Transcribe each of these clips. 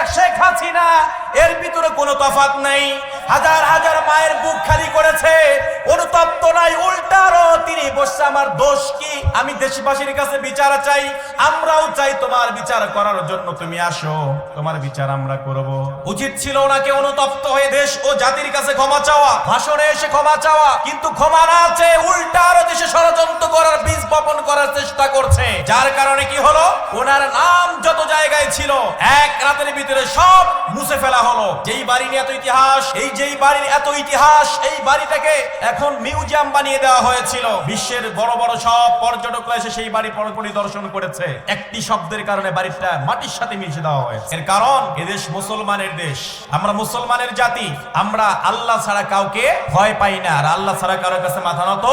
আর শেখ হাসিনা এর ভিতরে কোনো তফাৎ নাই। হাজার হাজার মায়ের বুক খালি করেছে, অনুতপ্ত নাই, উল্টারও তিনি বসছে আমার দোষ কি, আমি দেশবাসীর কাছে বিচার চাই, আমরাও চাই তোমার বিচার করার জন্য, তুমি আসো, তোমার বিচার আমরা করব। উচিত ছিল ওনাকে অনুতপ্ত হয়ে দেশ ও জাতির কাছে ক্ষমা চাওয়া, ভাষণে এসে ক্ষমা চাওয়া, কিন্তু ক্ষমা না চেয়ে উল্টারও দেশে ষড়যন্ত্র করার বীজ বপন করার চেষ্টা করছে। যার কারণে কি হলো, ওনার নাম যত জায়গায় ছিল এক রাতের ভিতরে সব মুছে ফেলা হলো। যেই বাড়ি নিয়ে এত ইতিহাস, যেই বাড়ির এত ইতিহাস, এই বাড়িটাকে এখন মিউজিয়াম বানিয়ে দেওয়া হয়েছিল। বিশ্বের বড় বড় সব পর্যটকরা এসে সেই বাড়ি পরিদর্শন করেছে। একটি শব্দের কারণে বাড়িটা মাটির সাথে মিশে দেওয়া হয়েছে। এর কারণ এদেশ মুসলমানের দেশ, আমরা মুসলমানের জাতি, আমরা আল্লাহ ছাড়া কাউকে ভয় পাই না, আর আল্লাহ ছাড়া কারোর কাছে মাথা নত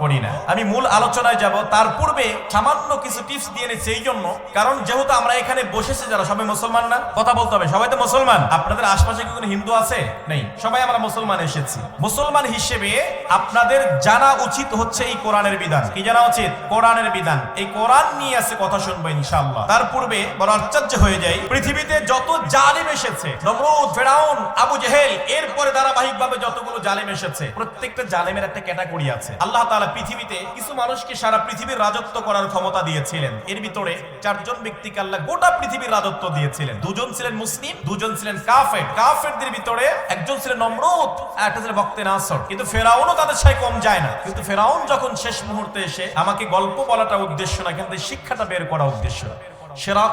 করি না। আমি মূল আলোচনায় যাব, তার পূর্বে সামান্য কিছু টিপস দিয়ে নিচ্ছি এই জন্য, কারণ যেহেতু আমরা এখানে বসেছি যারা সবাই মুসলমান না, কথা বলতে হবে, সবাই তো মুসলমান। আপনাদের আশপাশে কি কোনো হিন্দু আছে? নেই, সবাই আমরা মুসলমান এসেছি। মুসলমান হিসেবে আপনাদের জানা উচিত হচ্ছে এই কোরআনের বিধান। কি জানা উচিত? কোরআনের বিধান। এই কোরআন নিয়ে আছে কথা শুনবো ইনশাআল্লাহ। তার পূর্বে বড় আশ্চর্য হয়ে যায়, পৃথিবীতে যত জালিম এসেছে, নমরুদ, ফেরাউন, আবু জেহেল, এরপরে ধারাবাহিকভাবে যতগুলো জালিম এসেছে, প্রত্যেকটা জালিমের একটা ক্যাটাগরি আছে। আল্লাহ তাআলা পৃথিবীতে কিছু মানুষকে সারা পৃথিবীর রাজত্ব করার ক্ষমতা দিয়েছিলেন। এর ভিতরে চারজন ব্যক্তিকে আল্লাহ গোটা পৃথিবীর রাজত্ব দিয়েছিলেন। দুজন ছিলেন মুসলিম, দুজন ছিলেন কাফের। কাফেরদের ভিতরে একজন ছিলেন নমরুদ, একটা ছিলেন বক্তে নাসর। কিন্তু ফেরাউনও তাদের সাথে কম যায় না। কিন্তু ফেরাউন যখন শেষ মুহূর্তে এসে, আমাকে গল্প বলাটা উদ্দেশ্য না, কিন্তু শিক্ষাটা বের করা উদ্দেশ্য,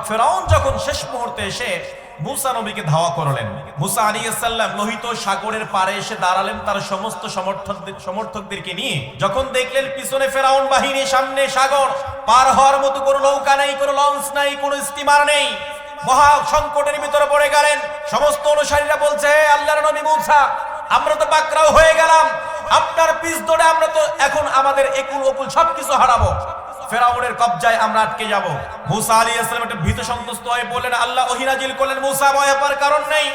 ফেরাউন যখন শেষ মুহূর্তে এসে মুসা নবীকে ধাওয়া করলেন, মুসা আলাইহিস সালাম লোহিত সাগরের পাড়ে এসে দাঁড়ালেন তার সমস্ত সমর্থকদেরকে নিয়ে। যখন দেখলেন পিছনে ফেরাউন বাহিনী, সামনে সাগর, পার হওয়ার মতো কোনো নৌকা নেই, কোনো লঞ্চ নাই, কোনো স্টিমার নেই, মহা সংকটের ভিতরে পড়ে গেলেন। সমস্ত অনুসারীরা বলছে, হে আল্লাহর নবী মুসা, আমরা তো পাকড়াও হয়ে গেলাম, আপনার পিছ ধরে আমরা তো এখন আমাদের একুল ওকুল সবকিছু হারাবো, ফেরাউনের কবজায় আমরা আটকে যাব। মুসা আলাইহিস সালাম একটা ভীত সন্ত্রস্ত হয়ে বললেন, আল্লাহ ওহী নাজিল করলেন, মুসা ভয় পাওয়ার কারণ নেই,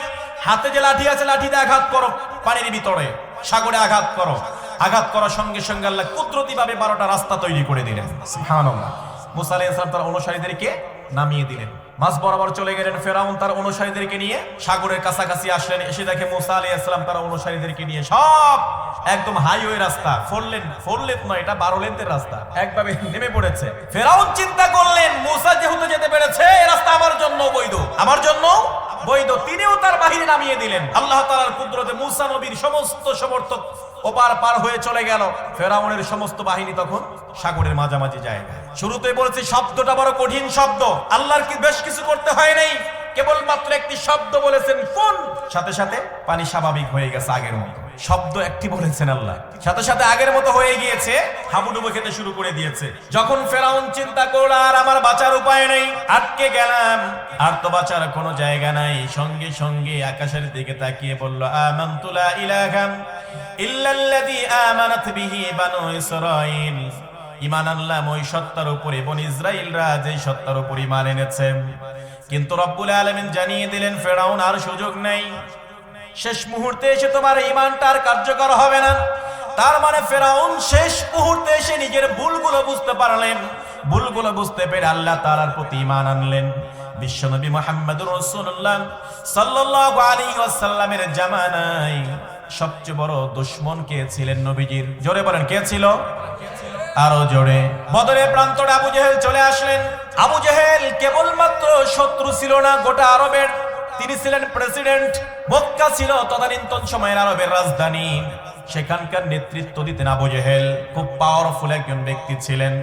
হাতে যে লাঠি আছে লাঠিতে আঘাত করো, পানির ভিতরে সাগরে আঘাত করো। আঘাত করার সঙ্গে সঙ্গে আল্লাহ কুদরতি ভাবে 12টা রাস্তা তৈরি করে দিলেন। সুবহানাল্লাহ। মুসা আলাইহিস সালাম তার অনুসারীদেরকে নামিয়ে দিলেন, মাঝ বরাবর চলে গেলেন। ফেরাউন তার অনুসারীদেরকে নিয়ে সাগরের কাছাকাছি আসলেন, এসে দেখে মুসা আলাইহিস সালাম তার অনুসারীদেরকে নিয়ে সব একদম হাইওয়ে রাস্তা, 4 লেন নয়, এটা 12 লেনের রাস্তা, একভাবে নেমে পড়েছে। ফেরাউন চিন্তা করলেন, মুসা যেহেতু যেতে পেরেছে, এই রাস্তা আমার জন্য বৈধ, আমার জন্য বৈধ। তিনিও তার বাহিনী নামিয়ে দিলেন। আল্লাহ তাআলার কুদরতে মুসা নবীর সমস্ত সমর্থক ওপার পার হয়ে চলে গেল। ফেরাউনের সমস্ত বাহিনী তখন সাগরের মাঝামাঝি জায়গায়। শুরুতেই বলেছি শব্দটা বড় কঠিন শব্দ, আল্লাহর কি বেশ কিছু করতে হয় নাই, কেবলমাত্র একটি শব্দ বলেছেন কুন, সাথে সাথে পানি স্বাভাবিক হয়ে গেছে আগের মতো। শব্দ একটি বলেছেন আল্লাহ, সাথে সাথে আগের মতো হয়ে গিয়েছে, হাবুডুবু খেতে শুরু করে দিয়েছে। যখন ফেরাউন চিন্তা করলো আর আমার বাঁচার উপায় নেই, আটকে গেলাম, আর তো বাঁচার কোনো জায়গা নাই, সঙ্গে সঙ্গে আকাশের দিকে তাকিয়ে বলল, আমানতু লা ইলাহা ইল্লাল্লাযী আমানাত বিহি বানু ইসরাঈল, ঈমান আনলাম ওই সত্তার উপরে বনি ইসরাঈলরা যেই সত্তার উপর ঈমান এনেছে। কিন্তু রব্বুল আলামিন জানিয়ে দিলেন, ফেরাউন আর সুযোগ নেই, শেষ মুহূর্তে এসে তোমার ঈমানটা আর কার্যকর হবে না। তার মানে ফেরাউন শেষ মুহূর্তে এসে নিজের ভুলগুলো বুঝতে পারলেন, ভুলগুলো বুঝতে পেরে আল্লাহ তাআলার প্রতি ঈমান আনলেন। বিশ্বনবী মুহাম্মদুর রাসূলুল্লাহ সাল্লাল্লাহু আলাইহি ওয়াসাল্লামের জামানায় সবচেয়ে বড় দুশমন কে ছিলেন নবীজির? জোরে বলেন, কে ছিল? আরো জোরে। বদরের প্রান্তরে আবু জেহেল চলে আসলেন। আবু জেহেল কেবলমাত্র শত্রু ছিল না গোটা আরবের, তিনি ছিলেন প্রেসিডেন্ট। মক্কা ছিল তদানীন্তন সময়ের আরবের রাজধানী, সেখানকার নেতৃত্ব দিতেন আবু জেহেল। খুব পাওয়ারফুল একজন ব্যক্তি ছিলেন।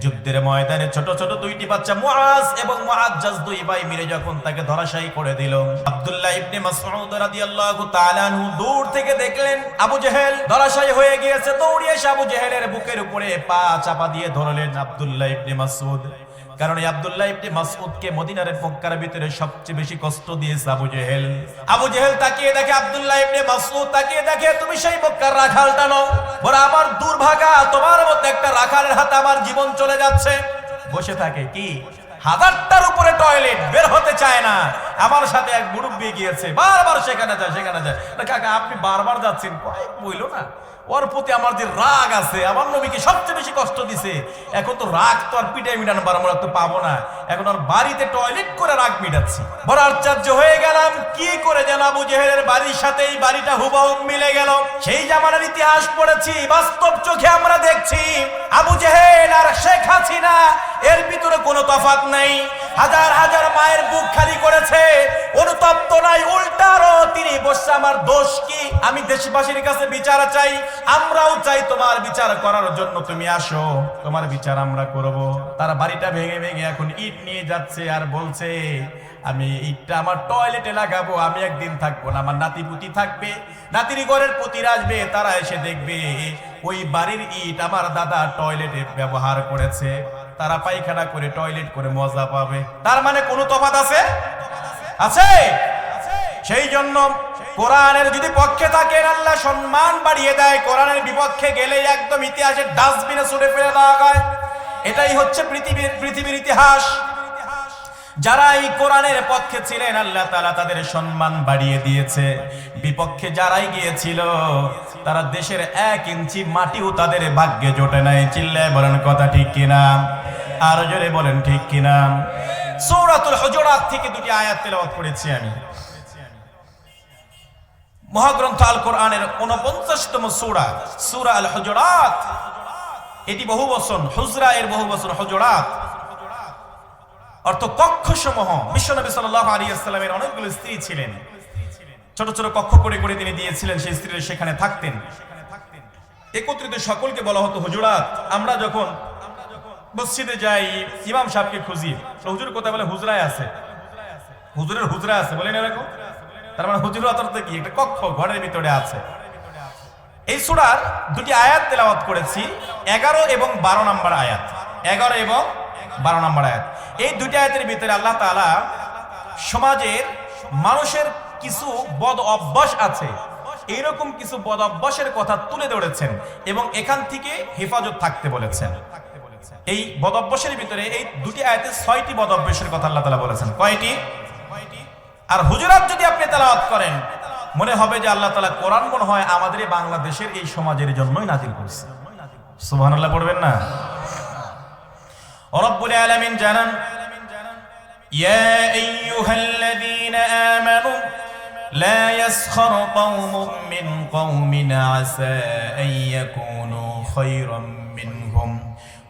যুদ্ধের ময়দানে ছোট ছোট দুইটি বাচ্চা মুআজ এবং মুআজ্জাজ দুই ভাই মিলে যখন তাকে ধরাশায়ী করে দিল, আব্দুল্লাহ ইবনে মাসউদ রাদিয়াল্লাহু তাআলা আনহু দূর থেকে দেখলেন আবু জেহেল ধরাশায়ী হয়ে গিয়েছে। দৌড়ে এসে আবু জেহেলের বুকের উপরে পা চাপা দিয়ে ধরলেন আব্দুল্লাহ ইবনে মাসউদ। কারণ এই আব্দুল্লাহ ইবনে মাসউদকে মদিনার মক্কার ভিতরে সবচেয়ে বেশি কষ্ট দিয়েছে আবু জেহেল। আবু জেহেল তাকিয়ে দেখে, আব্দুল্লাহ ইবনে মাসউদ তাকিয়ে দেখে, তুমি সেই মক্কার রাখালটা নও, বড় আমার দুর্ভাগা, তোমার মতো একটা রাখালের হাতে আমার জীবন চলে যাচ্ছে। বসে থাকে কি, হাজারটার উপরে টয়লেট, বের হতে চায় না। আমার সাথে এক মুরব্বী গিয়েছে, বারবার সেখানে যায়। না কাকা আপনি বারবার যাচ্ছেন, কয় বইলো না ওর প্রতি আমার যে রাগ আছে, আমার নবীকে সবচেয়ে বেশি কষ্ট দিছে। এখন তো রাগ তো আর পিটাই মিটানো আমরা তো পাবো না, এখন আর বাড়িতে টয়লেট করে রাগ মিটাচ্ছি। বড় আশ্চর্য হয়ে গেলাম, কি করে যেন আবু জেহেলের বাড়ির সাথে এই বাড়িটা হুবহু মিলে গেল। সেই জামানার ইতিহাস পড়েছি, বাস্তব চোখে আমরা দেখছি আবু জেহেল আর শেখ হাসিনা এর ভিতরে কোনো তফাৎ নাই। হাজার হাজার মায়ের বুক খালি করেছে, অনুতপ্ত নাই, উল্টারও তিনি বসছে আমার দোষ কি। আমি দেশবাসীর কাছে বিচার চাই, আমরাও চাই তোমার বিচার করার জন্য তুমি আসো, তোমার বিচার আমরা করব। তারা বাড়িটা ভেঙে ভেঙে এখন ইট নিয়ে যাচ্ছে আর বলছে আমি ইটটা আমার টয়লেটে লাগাবো, আমি একদিন থাকবো না, আমার নাতিপুতি থাকবে, নাতির ঘরের পুতিরা আসবে, তারা এসে দেখবে ওই বাড়ির ইট আমার দাদা টয়লেটে ব্যবহার করেছে, তারা পায়খানা করে টয়লেট করে মজা পাবে। তার মানে কোনো তফাৎ আছে? সেই জন্য কোরআনের যদি পক্ষে থাকেন আল্লাহ সম্মান বাড়িয়ে দেয়, কোরআনের বিপক্ষে গেলে একদম ইতিহাসের ডাস্টবিনে ছুড়ে ফেলে দেওয়া হয়। এটাই হচ্ছে পৃথিবীর ইতিহাস। যারা এই কোরআনের পক্ষে ছিলেন আল্লাহ তাআলা তাদের সম্মান বাড়িয়ে দিয়েছে, বিপক্ষে যারাই গিয়েছিল তারা দেশের 1 ইঞ্চি মাটিও তাদের ভাগ্যে জোটে নাই। চিল্লায় বলেন কথা ঠিক কিনা, আরো জোরে বলেন ঠিক কিনা। সূরাতুল হুজুরাত থেকে 2টি আয়াত তেলাওয়াত করেছি আমি। মহাগ্রন্থ আল কোরআনের 49তম সূরা, সূরা আল হুজুরাত। এটি বহুবচন, হুজরা এর বহুবচন হুজুরাত, অর্থ কক্ষসমূহ। বিশ্বনবী সাল্লাল্লাহু আলাইহি ওয়াসাল্লামের অনেকগুলো স্ত্রী ছিলেন, ছোট ছোট কক্ষ করে করে তিনি দিয়েছিলেন, সেই স্ত্রীরা সেখানে থাকতেন। একত্রিত সকলকে বলা হতো হুজুরাত। আমরা যখন মসজিদে যাই, ইমাম সাহেবকে খুঁজি, হুজুর কোথায় বলে হুজরায় আছে, হুজুরের হুজরা আছে, বলেন এরকম। তার মানে হুজুর অর্থ কি? একটা কক্ষ, ঘরের ভিতরে আছে। এই সূরার 2টি আয়াত তেলাওয়াত করেছি, 11 এবং 12 নম্বর আয়াত। 11 এবং 12 নম্বর আয়াত, এই 2টি আয়াতের ভিতরে আল্লাহ তাআলা সমাজের মানুষের কিছু বদ অভ্যাস আছে, এইরকম কিছু বদ অভ্যাসের কথা তুলে ধরেছেন এবং এখান থেকে হেফাজত থাকতে বলেছেন। এই বদ অভ্যাসের ভিতরে এই 2টি আয়াতে 6টি বদ অভ্যাসের কথা আল্লাহ তাআলা বলেছেন। কয়টি? আর হুজুরাত যদি আপনি তেলাওয়াত করেন মনে হবে যে আল্লাহ তাআলা কোরআন মনে হয় আমাদের এই বাংলাদেশের এই সমাজের জন্যই নাজিল করেছে। সুবহানাল্লাহ পড়বেন না? রব্বুল আলামিন জানান, ইয়া আইয়ুহাল্লাযীনা আমানু লা ইয়াসখারু কওমুম মিন কওমিন আসা আন ইয়াকুনু খায়রাম মিনহুম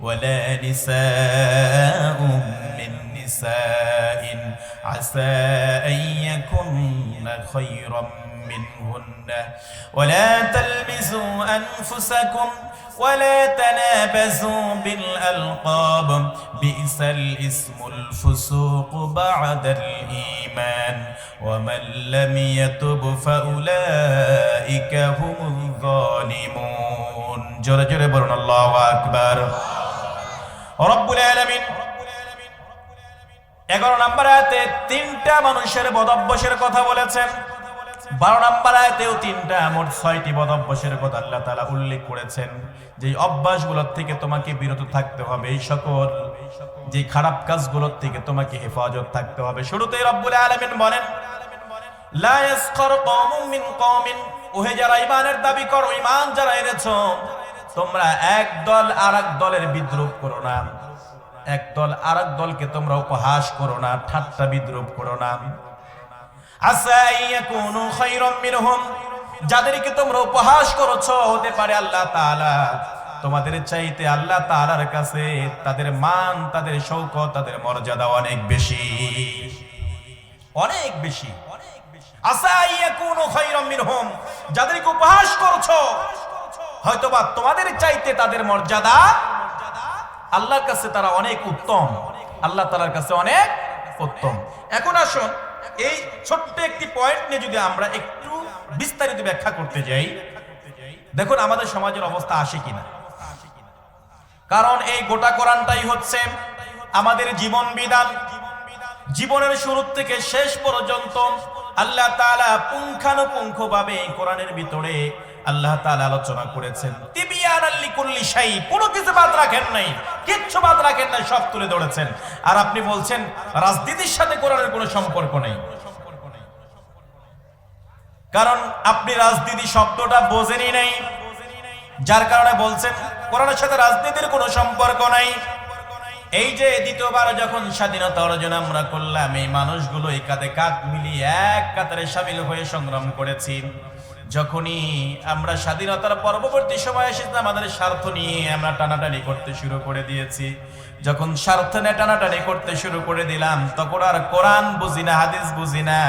ওয়ালা নিসাউম মিন নিসাইন আসা আন ইয়াকুননা খায়রাম منهن ولا تلمزوا أنفسكم ولا تنابزوا بالألقاب بئس الاسم الفسوق بعد الإيمان ومن لم يتب فأولئك هم الظالمون جل جل برن الله أكبر رب العالمين 11 নম্বর আয়াতে 3টা মানুষের বদঅভ্যাসের কথা বলেছেন। 12 নম্বর আয়াতেও 3টা, মোট 6টি বদ অভ্যাসের কথা আল্লাহ তাআলা উল্লেখ করেছেন। যে অভ্যাসগুলোর থেকে তোমাকে বিরত থাকতে হবে, এই সকল যে খারাপ কাজগুলোর থেকে তোমাকে হেফাজত থাকতে হবে। শুরুতেই রব্বুল আলামিন বলেন, লা ইয়াসখার কওমুম মিন কওমিন, ওহে যারা ঈমানের দাবি করো, ঈমান যারা এনেছো, তোমরা এক দল আরেক দলের বিদ্রূপ করো না, এক দল আরেক দলকে তোমরা উপহাস করো না, ঠাট্টা বিদ্রূপ করো না। আসা ইয়াকুনু খায়রাম মিনহুম, যাদেরকে তোমরা উপহাস করছো হতে পারে আল্লাহ তাআলা তোমাদের চাইতে আল্লাহ তাআলার কাছে তাদের মান, তাদের শৌকত, তাদের মর্যাদা অনেক বেশি, অনেক বেশি। আসা ইয়াকুনু খায়রাম মিনহুম, যাদেরকে উপহাস করছো হয়তোবা তোমাদের চাইতে তাদের মর্যাদা আল্লাহর কাছে তারা অনেক উত্তম, আল্লাহ তাআলার কাছে অনেক উত্তম। এখন আসুন এই ছোট্ট একটি পয়েন্ট নিয়ে যদি আমরা একটু বিস্তারিত ব্যাখ্যা করতে যাই, দেখুন আমাদের সমাজের অবস্থা আসে কিনা। কারণ এই গোটা কোরআনটাই হচ্ছে আমাদের জীবন বিধান। জীবনের শুরু থেকে শেষ পর্যন্ত আল্লাহ তাআলা পুঙ্খানুপুঙ্খভাবে কোরআনের ভিতরে আল্লাহ তাআলা আলোচনা করেছেন। তিবিয়ানাল লিকুল্লি শাই, কোনো কিছু বাদ রাখেন নাই, কিচ্ছু বাদ রাখেন নাই, সব তুলে ধরেছেন। আর আপনি বলছেন রাজনীতির সাথে কোরআনের কোনো সম্পর্ক নেই, কারণ আপনি রাজনীতি শব্দটা বোঝেনই নাই, যার কারণে বলছেন কোরআনের সাথে রাজনীতির কোনো সম্পর্ক নাই। এই যে দ্বিতীয়বার যখন স্বাধীনতা অর্জন আমরা করলাম, এই মানুষগুলো এই কাঁধে কাঁধ মিলিয়ে এক কাতারে সামিল হয়ে সংগ্রাম করেছি। যখনই আমরা স্বাধীনতার পরবর্তী সময় এসেছে, আমাদের স্বার্থ নিয়ে আমরা টানাটানি করতে শুরু করে দিয়েছি। যখন স্বার্থ নিয়ে টানাটানি করতে শুরু করে দিলাম, তখন আর কোরআন বুঝি না, হাদিস বুঝি না।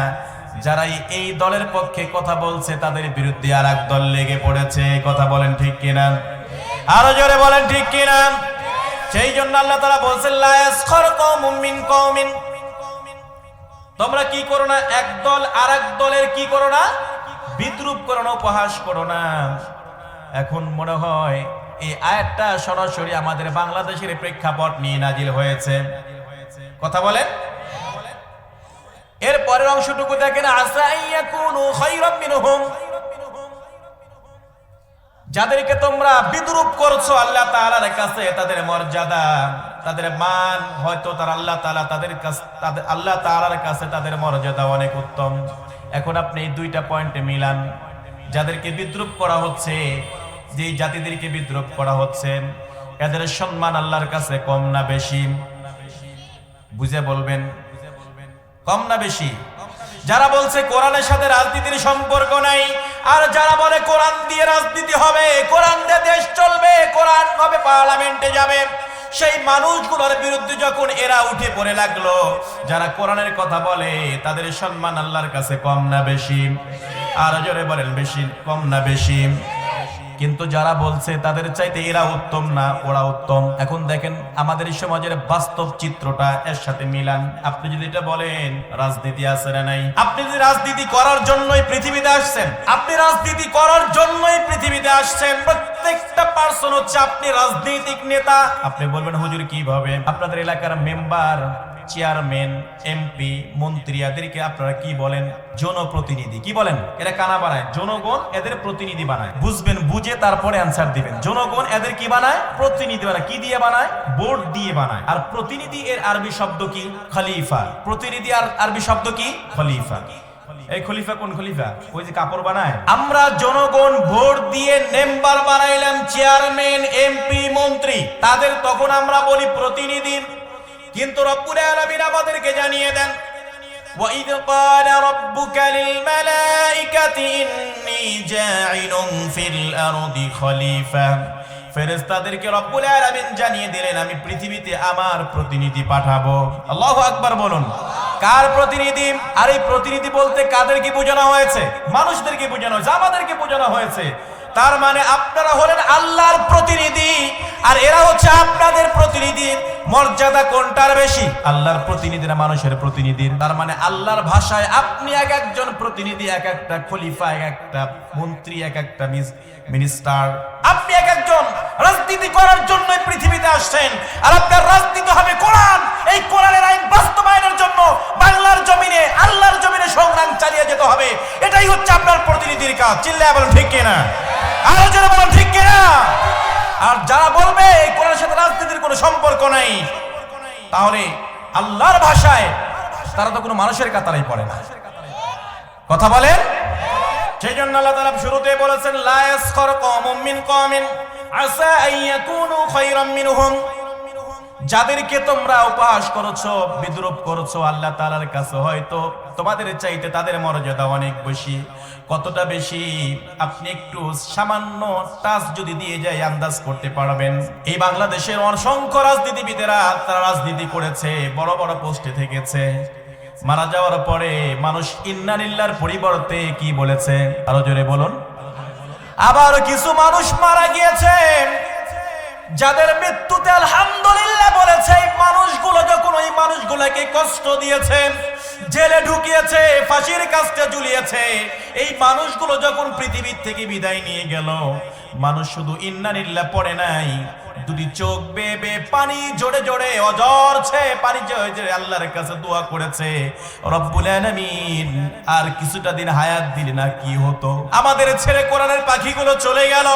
যারা এই দলের পক্ষে কথা বলছে তাদের বিরুদ্ধে আর এক দল লেগে পড়েছে। কথা বলেন ঠিক কিনা? আরো জোরে বলেন ঠিক কিনা? সেই জন্য আল্লাহ তাআলা বলছেন লা ইয়াসখার কওমুম মিন কওমিন, তোমরা কি করো না, এক দল আর এক দলের কি করো না, বিদ্রুপ করো না, উপহাস করো না। এখন মনে হয় এই আয়াতটা সরাসরি আমাদের বাংলাদেশের প্রেক্ষাপট নিয়ে নাজিল হয়েছে। কথা বলেন। এর পরের অংশটুকু দেখেন, আসা আইয়াকুনু খায়রাম মিনহুম, যাদেরকে তোমরা বিদ্রুপ করছো আল্লাহ তাআলার কাছে তাদের মর্যাদা, তাদের মান হয়তো তার আল্লাহ তাআলা তাদের কাছে, আল্লাহ তাআলার কাছে তাদের মর্যাদা অনেক উত্তম। এখন আপনি এই দুইটা পয়েন্টে মিলান, যাদেরকে বিদ্রুপ করা হচ্ছে, যে জাতিদেরকে বিদ্রুপ করা হচ্ছে, এদের সম্মান আল্লাহর কাছে কম না বেশি? বুঝে বলবেন, কম না বেশি? যারা বলছে কোরআনের সাথে রাজনীতির সম্পর্ক নাই, আর যারা বলে কোরআন দিয়ে রাজনীতি হবে, কোরআন দিয়ে দেশ চলবে, কোরআন হবে পার্লামেন্টে যাবে, সেই মানুষগুলোর বিরুদ্ধে যখন এরা উঠে পড়ে লাগলো, যারা কোরআনের কথা বলে, তাদের সম্মান আল্লাহর কাছে কম না বেশি? আর জোরে বলেন, বেশি? কম না বেশি? কিন্তু যারা বলছে তাদের চাইতে এরা উত্তম না, ওরা উত্তম। এখন দেখেন আমাদের সমাজের বাস্তব চিত্রটা এর সাথে মিলান। আপনি যদি এটা বলেন রাজনীতি আছে না নাই, আপনি যদি রাজনীতি করার জন্যই পৃথিবীতে আসছেন, আপনি রাজনীতি করার জন্যই পৃথিবীতে আসছেন, প্রত্যেকটা পার্সন হচ্ছে আপনি রাজনৈতিক নেতা। আপনি বলবেন হুজুর কিভাবে? আপনাদের এলাকার মেম্বার, চেয়ারম্যান, এমপি, মন্ত্রী, এদেরকে আপনারা কি বলেন? জনপ্রতিনিধি। কি বলেন? এরা কানা বানায়, জনগণ এদের প্রতিনিধি বানায়। বুঝবেন, বুঝে তারপরে অ্যানসার দিবেন। জনগণ এদের কি বানায়? প্রতিনিধি বানায়। কি দিয়ে বানায়? ভোট দিয়ে বানায়। আর প্রতিনিধি এর আরবি শব্দ কি? খলিফা। প্রতিনিধি আর আরবি শব্দ কি? খলিফা। এই খলিফা কোন খলিফা? ওই যে কাপড় বানায়। আমরা জনগণ ভোট দিয়ে মেম্বার বানাইলাম, চেয়ারম্যান, এমপি, মন্ত্রী, তাদের তখন আমরা বলি প্রতিনিধি। কিন্তু রব্বুল আলামিন আমাদেরকে জানিয়ে দেন, وَإِذْ قَالَ رَبُّكَ لِلْمَلَائِكَةِ إِنِّي جَاعِلٌ فِي الْأَرْضِ خَلِيفَةً, ফেরেশতাদেরকে রব্বুল আলামিন জানিয়ে দিলেন আমি পৃথিবীতে আমার প্রতিনিধি পাঠাবো। আল্লাহু আকবার বলুন। কার প্রতিনিধি? আর এই প্রতিনিধি বলতে কাদেরকে বোঝানো হয়েছে? মানুষদেরকে বোঝানো হয়েছে, আমাদেরকে বোঝানো হয়েছে। তার মানে আপনারা হলেন আল্লাহর প্রতিনিধি, আর এরা হচ্ছে আপনাদের প্রতিনিধি। মর্যাদা কোনটার বেশি? আল্লাহর প্রতিনিধি না মানুষের প্রতিনিধির? তার মানে আল্লাহর ভাষায় আপনি এক একজন প্রতিনিধি, এক একটা খলিফা, এক একটা মন্ত্রী, এক একটা মিনিস্টার। আপনি এক একজন রাজনীতি করার জন্য পৃথিবীতে আসছেন, আর আপনার রাজনীতি হবে কোরআন। এই কোরআনের আইন বাস্তবায়নের জন্য বাংলার জমিনে, আল্লাহর জমিনে সংগ্রাম চালিয়ে যেতে হবে। এটাই হচ্ছে আপনার প্রতিনিধির কাজ। চিল্লায় বলেন ঠিক কিনা? আরো যারা বলেন ঠিক কিনা? আর যারা বলবে এই কোরআনের সাথে রাজনীতির কোনো সম্পর্ক নাই, তাহলে আল্লাহর ভাষায় তারা তো কোনো মানুষের কাতারেই পড়ে না। কথা বলেন। সেই জন্য আল্লাহ তাআলা শুরুতে বলেছেন লা ইয়াসখার কওমুম মিন কওমিন আসা আইয়াকুনু খায়রাম মিনহুম, যাদেরকে তোমরা উপহাস করেছো, বিদ্রুপ করেছো, আল্লাহ তাআলার কাছে হয়তো তোমাদের চাইতে তাদের মর্যাদা অনেক বেশি। কতটা বেশি? আপনি একটু সামান্য টাচ যদি দিয়ে যায় আন্দাজ করতে পারবেন। এই বাংলাদেশের অসংখ্য রাজনীতিবিদেরা তারা রাজনীতি করেছে, বড় বড় পোস্টে থেকেছে। মারা যাওয়ার পরে মানুষ ইন্না লিল্লাহর পরিবর্তে কি বলেছে? আরো জোরে বলুন। আবার কিছু মানুষ মারা গিয়েছে, যাদের মৃত্যুতে আলহামদুলিল্লাহ বলেছে। এই মানুষগুলো যখন ওই মানুষগুলোকে কষ্ট দিয়েছে, জেলে ঢুকিয়েছে, ফাঁসির কাস্টে ঝুলিয়েছে। এই মানুষগুলো যখন পৃথিবীর থেকে বিদায় নিয়ে গেল, মানুষ শুধু ইন্না লিল্লাহ পড়ে নাই, দুটি চোখ বেয়ে বেয়ে পানি জোরে জোরে অজরছে পানি জোরে জোরে আল্লাহর কাছে দোয়া করেছে, রব্বুল আলামিন আর কিছুটা দিন হায়াত দিলে না কি হতো। আমাদের ছেড়ে কোরআনের পাখিগুলো চলে গেল।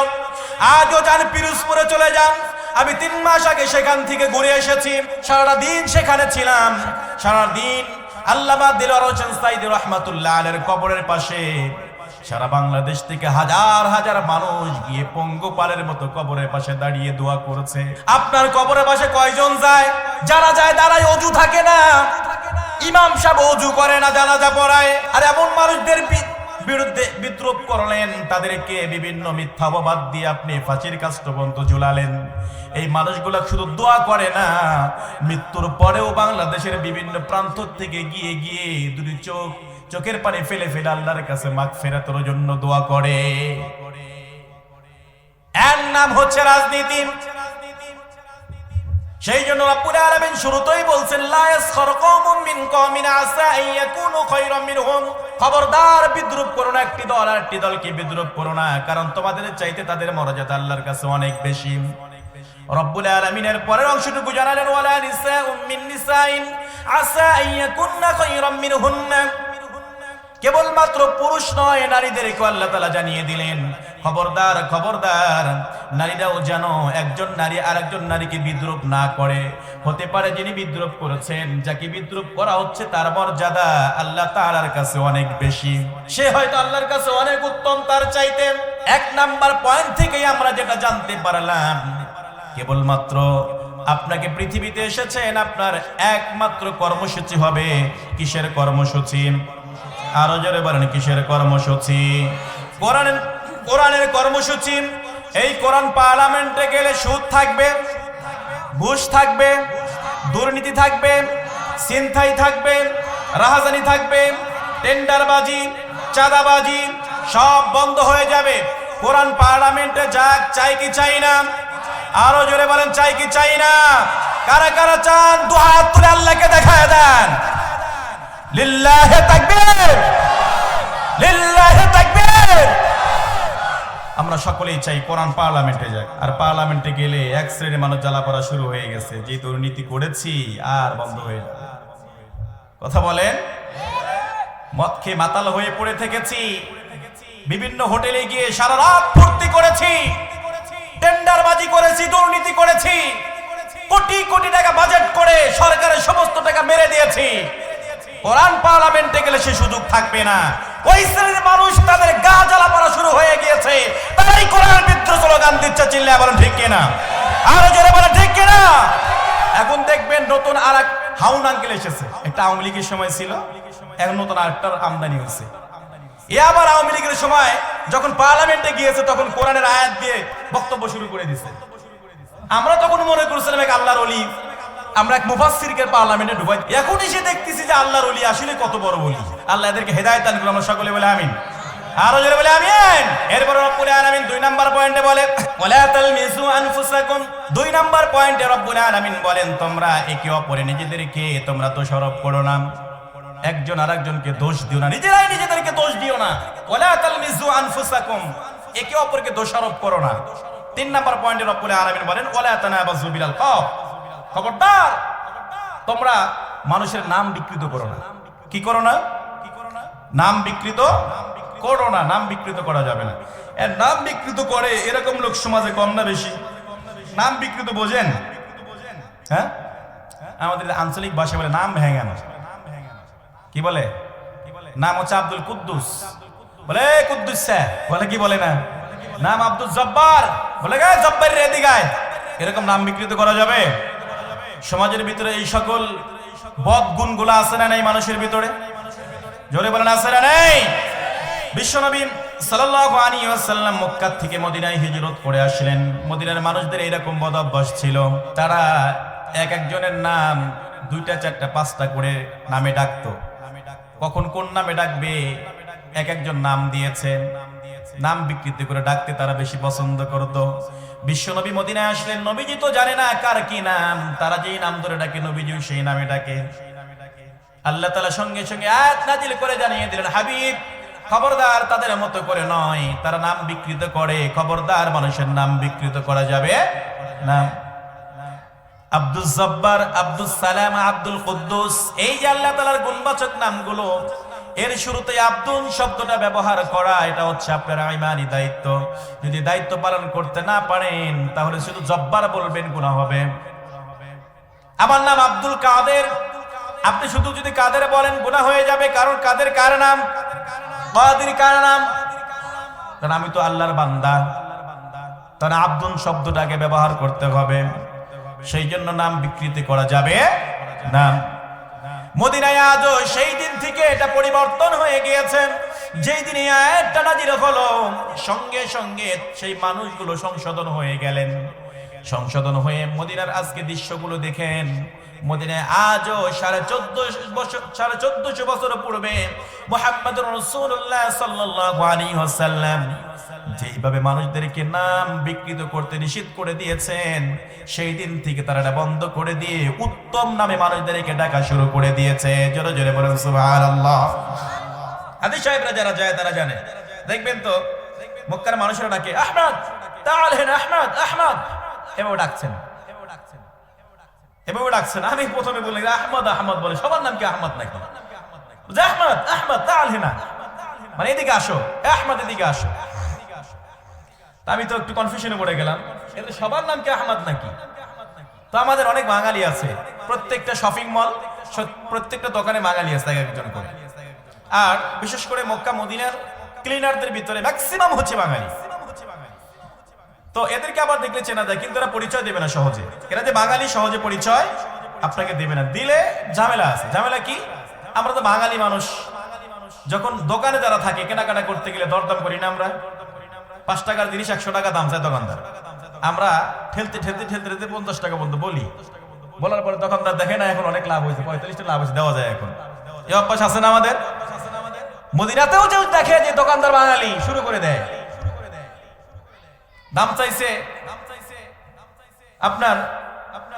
আজও যান পিরোজপুরে চলে যান। আমি 3 মাস আগে সেখান থেকে ঘুরে এসেছি, সারা দিন সেখানে ছিলাম। সারা দিন আল্লামা দিলওয়ার হোসেন সাইদি রহমাতুল্লাহ আলাইহির কবরের পাশে সারা বাংলাদেশ থেকে হাজার হাজার মানুষ গিয়ে পঙ্গপালের মতো কবরের পাশে দাঁড়িয়ে দোয়া করেছে। আপনার কবরের পাশে কয়জন যায়? যারা যায় দাঁড়ায়, অজু থাকে না, ইমাম সাহেব অজু করে না, জানাজা পড়ায়। আর এমন মানুষদের বিরুদ্ধে বিদ্রোহ করলেন, তাদেরকে বিভিন্ন মিথ্যা অপবাদ দিয়ে আপনি ফাঁসির কাস্ট পর্যন্ত ঝুলালেন। এই মানুষগুলো শুধু দোয়া করে না, মৃত্যুর পরেও বাংলাদেশের বিভিন্ন প্রান্ত থেকে গিয়ে গিয়ে দুটি চোখের পানি ফেলে ফেলে আল্লাহর কাছে মাগফিরাতের জন্য দোয়া করে। এর নাম হচ্ছে রাজনীতি। সেই জন্য রব্বুল আলামিন শুরুতেই বলছেন, লা ইয়াসখার কওমুম মিন কওমিন আসা আন ইয়াকুনু খায়রাম মিনহুম। খবরদার বিদ্রুপ করো না একটি দল আর একটি দলকে বিদ্রুপ করো না, কারণ তোমাদের চাইতে তাদের মর্যাদা আল্লাহর কাছে অনেক বেশি। রব্বুল আলামিনের পরের অংশটুকু জানালেন, ওয়ালা নিসাউম মিন নিসাইন আসা আন ইয়াকুননা খায়রাম মিনহুন্না। কেবলমাত্র পুরুষ নয়, নারীদেরকে আল্লাহ তাআলা জানিয়ে দিলেন, খবরদার খবরদার, নারীরাও যেন একজন নারী আরেকজন নারীকে বিদ্রুপ না করে। হতে পারে যিনি বিদ্রুপ করেছেন, যাকে বিদ্রুপ করা হচ্ছে, তার মর্যাদা আল্লাহ তাআলার কাছে অনেক বেশি। সে হয়তো আল্লাহর কাছে অনেক উত্তম তার চাইতে। 1 নাম্বার পয়েন্ট থেকেই আমরা যেটা জানতে পারলাম, কেবলমাত্র আপনাকে পৃথিবীতে এসেছেন, আপনার একমাত্র কর্মসূচি হবে কিসের কর্মসূচি? আরো জোরে বলেন, কিসের কর্মসূচি? কোরআনের কর্মসূচি। এই কোরআন পার্লামেন্টে গেলে সুদ থাকবে, ঘুষ থাকবে, দুর্নীতি থাকবে, ছিনতাই থাকবে, রাহাজানি থাকবে, টেন্ডারবাজি, চাঁদাবাজি সব বন্ধ হয়ে যাবে। কোরআন পার্লামেন্টে যাক, চাই কি চাই না? আরো জোরে বলেন, চাই কি চাই না? কারা কারা চান দুই হাত তুলে আল্লাহকে দেখায় দেন। লিল্লাহি তাকবীর, লিল্লাহি তাকবীর। আমরা সকলেই চাই কোরআন পার্লামেন্টে যাক। আর পার্লামেন্টে গেলে এক শ্রেণীর মানুষ জ্বালা পড়া শুরু হয়ে গেছে, যে দুর্নীতি করেছি আর বন্ধ হয়ে যাবে। কথা বলেন, মদ খেয়ে মাতাল হয়ে পড়ে থেকেছি, বিভিন্ন হোটেলে গিয়ে সারা রাত ফুর্তি করেছি, টেন্ডারবাজি করেছি, দুর্নীতি করেছি, কোটি কোটি টাকা বাজেট করে সরকারের সমস্ত টাকা মেরে দিয়েছি। কোরআন পার্লামেন্টে গেলে সে সুযোগ থাকবে না। ওই শ্রেণীর মানুষ তাদের গা জ্বালা পড়া শুরু হয়ে গিয়েছে, তারাই কোরআনের বিদ্রোহ স্লোগান দিচ্ছে। চিল্লায় বলেন ঠিক কিনা? আরো জোরে বলেন ঠিক কিনা? এখন দেখবেন নতুন আর এক হাউন আঙ্কেল এসেছে। একটা আওয়ামী লীগের সময় ছিল, এখন নতুন আরেকটার আমদানি হয়েছে। এ আবার আওয়ামী লীগের সময় যখন পার্লামেন্টে গিয়েছে, তখন কোরআনের আয়াত দিয়ে বক্তব্য শুরু করে দিয়েছে। আমরা তখন মনে করছিলাম এক আল্লাহর ওলি, আমরা এক মুফাসসিরকে পার্লামেন্টে ঢুকাই। এখন এসে দেখতেছি যে আল্লাহর ওলি আসলে কত বড় ওলি। আল্লাহ এদেরকে হেদায়েত দান করুন, আমরা সকলে বলে আমিন। আরো জোরে বলে আমিন। এরপর রব্বুল আলামিন 2 নাম্বার পয়েন্টে বলে, ওয়ালা তালমিসু আনফুসাকুম। 2 নাম্বার পয়েন্টে রব্বুল আলামিন বলেন, তোমরা একে অপরে নিজেদেরকে তোমরা দোষারোপ করো না, একজন আরেকজনকে দোষ দিও না, নিজেরাই নিজেদেরকে দোষ দিও না। ওয়ালা তালমিসু আনফুসাকুম, একে অপরকে দোষারোপ করো না। 3 নাম্বার পয়েন্টে রব্বুল আলামিন বলেন, ওয়ালা তানাবাযু বিল আলকাব। খবরদার তোমরা মানুষের নাম বিকৃত করো না। কি করো না? নাম বিকৃত করো না। নাম বিকৃত করা যাবে না। এর নাম বিকৃত করে এরকম লোক সমাজে কম না বেশি? নাম বিকৃত বোঝেন? হ্যাঁ, আমাদের আঞ্চলিক ভাষায় বলে নাম ভেঙানো। কি বলে? নাম হচ্ছে আব্দুল কুদ্দুস, বলে কুদ্দুস স্যার, বলে কি বলে না? নাম আব্দুল জব্বার, বলে গে জব্বার রে দিগায়। এরকম নাম বিকৃত করা যাবে? সমাজের ভিতরে এই সকল বদ গুণগুলো আছে না নেই মানুষের ভিতরে? জোরে বলেন, আছে না নেই? বিশ্বনবী সাল্লাল্লাহু আলাইহি ওয়াসাল্লাম মক্কা থেকে মদিনায় হিজরত করে আসলেন। মদিনার মানুষদের এরকম বদ অভ্যাস ছিল, তারা এক একজনের নাম 2টা 4টা 5টা করে নামে ডাকতো। কখন কোন নামে ডাকবে এক একজন নাম দিয়েছেন। নাম বিকৃতি করে ডাকতে তারা বেশি পছন্দ করত। বিশ্বনবী মদিনায় আসলেন, নবীজি তো জানে না কার কি নাম, তারা যেই নাম ধরে ডাকে নবীজিও সেই নামে ডাকে। আল্লাহ তাআলা সঙ্গে সঙ্গে আয়াত নাজিল করে জানিয়ে দিলেন, হাবিব খবরদার তাদের মতো করে নয়, তারা নাম বিকৃত করে, খবরদার মানুষের নাম বিকৃত করা যাবে না। আব্দুল জব্বার, আব্দুল সালাম, আব্দুল কুদ্দুস, এই যে আল্লাহ তাআলার গুণবাচক নামগুলো, এর শুরুতে আব্দুল শব্দটা ব্যবহার করা, এটা হচ্ছে আপনার ঈমানি দায়িত্ব। যদি দায়িত্ব পালন করতে না পারেন তাহলে শুধু জব্বার বলবেন, গুনাহ হবে। আমার নাম আব্দুল কাদের, আপনি শুধু যদি কাদের বলেন গুনাহ হয়ে যাবে, কারণ কাদের কার নাম, কাদের কার নাম, কারণ আমি তো আল্লাহর বান্দা। তাহলে আব্দুল শব্দটাকে ব্যবহার করতে হবে, সেই জন্য নাম বিকৃতি করা যাবে না। মদিনায় আজও সেই দিন থেকে এটা পরিবর্তন হয়ে গিয়েছে। যেই দিনে আয়াতটা নাজিল হলো সঙ্গে সঙ্গে সেই মানুষগুলো সংশোধন হয়ে গেলেন। সংশোধন হয়ে মদিনার আজকে দৃশ্যগুলো দেখেন। মদিনায় আজও 1450 বছর পূর্বে মুহাম্মদুর রাসূলুল্লাহ সাল্লাল্লাহু আলাইহি ওয়াসাল্লাম যেইভাবে মানুষদেরকে নাম বিকৃত করতে নিষেধ করে দিয়েছেন, সেই দিন থেকে তারা এটা বন্ধ করে দিয়ে উত্তম নামে মানুষদেরকে ডাকা শুরু করে দিয়েছে। জোরে জোরে বলেন সুবহানাল্লাহ। হাদিস সাহেবরা যারা যায় তারা জানে, দেখবেন তো মক্কার মানুষেরা ডাকে আহমদ, তাআল হেন আহমদ, আহমদ, এভাবে ডাকছেন, এভাবে ডাকছেন। আমি প্রথমে বলি আহমদ আহমদ বলে, সবার নাম কি আহমদ নাকি? আহমদ, আহমদ, তাআল হেনা, মানে এদিকে আসো, আহমদ এদিকে আসো। আমি তো একটু কনফিউশনে পড়ে গেলাম, এদের সবার নাম কি আহমদ নাকি? তো আমাদের অনেক বাঙালি আছে, প্রত্যেকটা শপিং মল, প্রত্যেকটা দোকানে বাঙালি আছে একজন করে। আর বিশেষ করে মক্কা মদিনার ক্লিনারদের ভিতরে ম্যাক্সিমাম হচ্ছে বাঙালি। তো এদেরকে আবার দেখলে চেনা যায়, কিন্তু এরা পরিচয় দেবে না সহজে। এরা যে বাঙালি সহজে পরিচয় আপনাকে দেবে না, দিলে ঝামেলা আছে। ঝামেলা কি? আমরা তো বাঙালি মানুষ, যখন দোকানে যারা থাকে কেনাকাটা করতে গেলে দরদাম করি না আমরা? 5 টাকার জিনিস 100 টাকা দাম চায় দোকানদার, আমরা ঠেলতে ঠেলতে ঠেলতে ঠেলতে 50 টাকা পর্যন্ত বলি। বলার পরে দোকানদার দেখে না এখন অনেক লাভ হয়েছে, 45 টাকা লাভ হয়েছে, দেওয়া যায়। এখন এই অভ্যাস আছে না আমাদের? মদিনাতেও যে দেখে যে দোকানদার বাঙালি, শুরু করে দেয়। দাম চাইছে আপনার,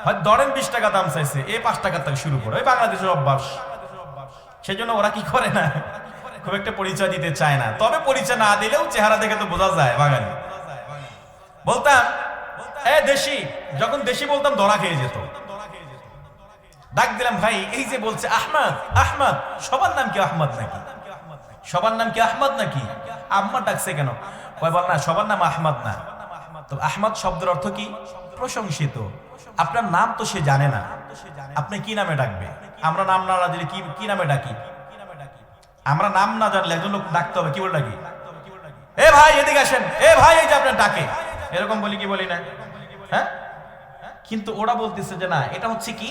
হয় ধরেন 20 টাকা দাম চাইছে, এই 5 টাকার থেকে শুরু করে, ওই বাংলাদেশের অভ্যাস। সেই জন্য ওরা কি করে না, খুব একটা পরিচয় দিতে চায় না। তবে পরিচয় না দিলেও চেহারা দেখে তো বোঝা যায় বাঙালি। বলতাম এ দেশি, যখন দেশি বলতাম ধরা খেয়ে যেত। ডাক দিলাম, ভাই এই যে বলছে আহমদ আহমদ, সবার নাম কি আহমদ নাকি? সবার নাম কি আহমদ নাকি? আহমদ ডাকছে কেন? কয় বল না, সবার নাম আহমদ না। তো আহমদ শব্দের অর্থ কি? প্রশংসিত। আপনার নাম তো সে জানে না, আপনি কি নামে ডাকবে? আমরা নাম না জানলে কি নামে ডাকি? আমরা নাম না জানলে একজন লোক ডাকতে হবে, কি বলে ডাকি? এ ভাই এদিকে আসেন, এ ভাই এই যে আপনার ডাকে, এরকম বলি কি বলি না? হ্যাঁ, কিন্তু ওরা বলতেছে যে না, এটা হচ্ছে কি,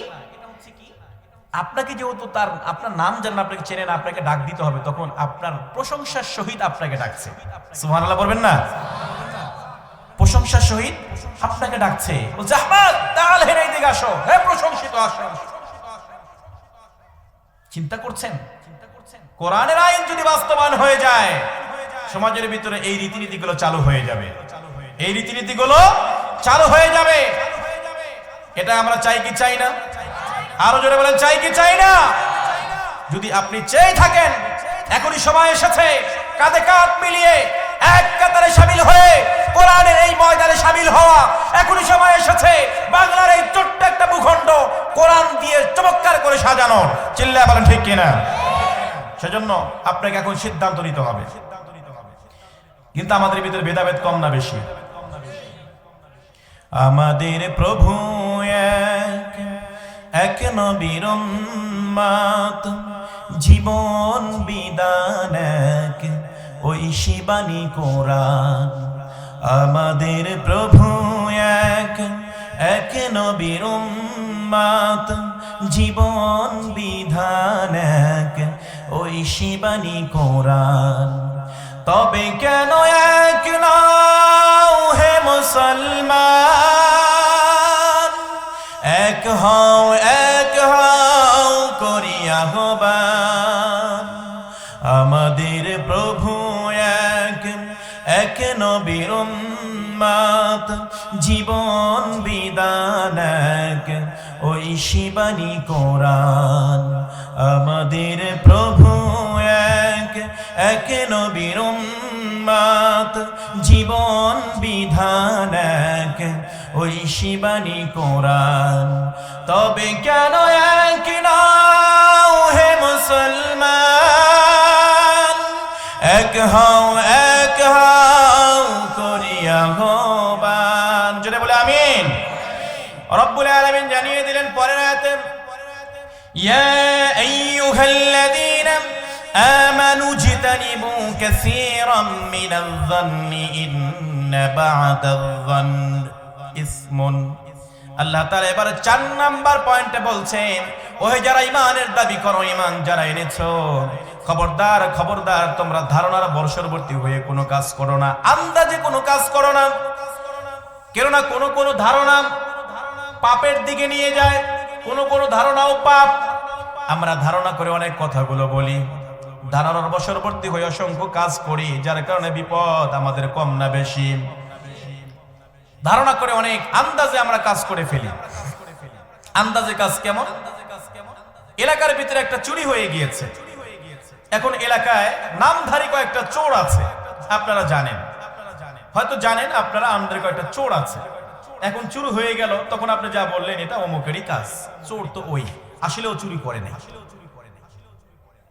আপনাকে যেহেতু তার আপনার নাম জানেন, আপনাকে চেনেন, আপনাকে ডাক দিতে হবে, তখন আপনার প্রশংসার সহিত আপনাকে ডাকছে। সুবহানাল্লাহ বলবেন না? প্রশংসার সহিত আপনাকে ডাকছে, বলছে আহমদ তাআল হেন এদিকে আসো, হে প্রশংসিত আসো। চিন্তা করছেন, কোরআনের আইন যদি বাস্তবায়ন হয়ে যায়, সমাজের ভিতরে এই রীতিনীতিগুলো চালু হয়ে যাবে, এই রীতিনীতিগুলো চালু হয়ে যাবে। এটা আমরা চাই কি চাই না? আরো জোরে বলেন, চাই কি চাই না? যদি আপনি চেয়ে থাকেন, এখনই সময় এসেছে কাঁধে কাঁধ মিলিয়ে এক কাতারে শামিল হয়ে কোরআনের এই ময়দানে শামিল হওয়া। এখনই সময় এসেছে বাংলার এই ছোট্ট একটা ভূখণ্ড কোরআন দিয়ে চমৎকার করে সাজানো। চিল্লায় বলেন ঠিক কিনা? সেজন্য আপনাকে এখন সিদ্ধান্ত নিতে হবে। কিন্তু আমাদের ভিতরে ভেদাভেদ কম না বেশি? আমাদের প্রভু এক নবীর উম্মত, জীবন বিধান এক, ওই শিবানী কোরআন। আমাদের প্রভু এক নবীর উম্মত, জীবন বিধান এক, ওই শিবানী কোরআন। তবে কেন এক নাও হে মুসলমান, এক হও করিয়া আহ্বান। আমাদের প্রভু এক নবীর উম্মত, জীবন বিধান এক, ওই শিবানী কোরআন। আমাদের প্রভু এক, এক নবীর উম্মত, জীবন বিধান এক, ওই শিবানী কোরআন। তবে কেন এক নাও হে মুসলমান, এক হও করিয়া আহ্বান। জোরে বলে আমিন। রব্বুল আলামিন জানিয়ে দিলেন পরের আয়াতে, ইয়া আইয়ুহাল্লাযীনা আমানু ইজতানিবু কাসীরাম মিনায-যন্নি ইন্না বা'দায-যন্নি ইসমুন। আল্লাহ তাআলা এবার 4 নাম্বার পয়েন্টে বলছেন, ওহে যারা ঈমানের দাবি করো, ঈমান যারা এনেছো, খবরদার খবরদার তোমরা ধারণার বর্ষবর্তী হয়ে কোনো কাজ করো না, আন্দাজে কোনো কাজ করো না। কেননা কোন ধারণা পাপের দিকে নিয়ে যায়, কোন ধারণাও পাপ। আমরা ধারণা করে অনেক কথাগুলো বলি, ধারণার বশবর্তী হয়ে অসংখ্য কাজ করি, যার কারণে বিপদ আমাদের কম না বেশি। ধারণা করে অনেক আন্দাজে আমরা কাজ করে ফেলি। আন্দাজে কাজ কেমন? এলাকার ভিতরে একটা চুরি হয়ে গিয়েছে, এখন এলাকায় নামধারী কয়েকটা চোর আছে, আপনারা জানেন, হয়তো জানেন আপনারা নামধারী কয়েকটা চোর আছে। এখন চুরি হয়ে গেল, তখন আপনি যা বললেন এটা অমুকেরই কাজ, চোর তো ওই, আসলেও চুরি করে নাই,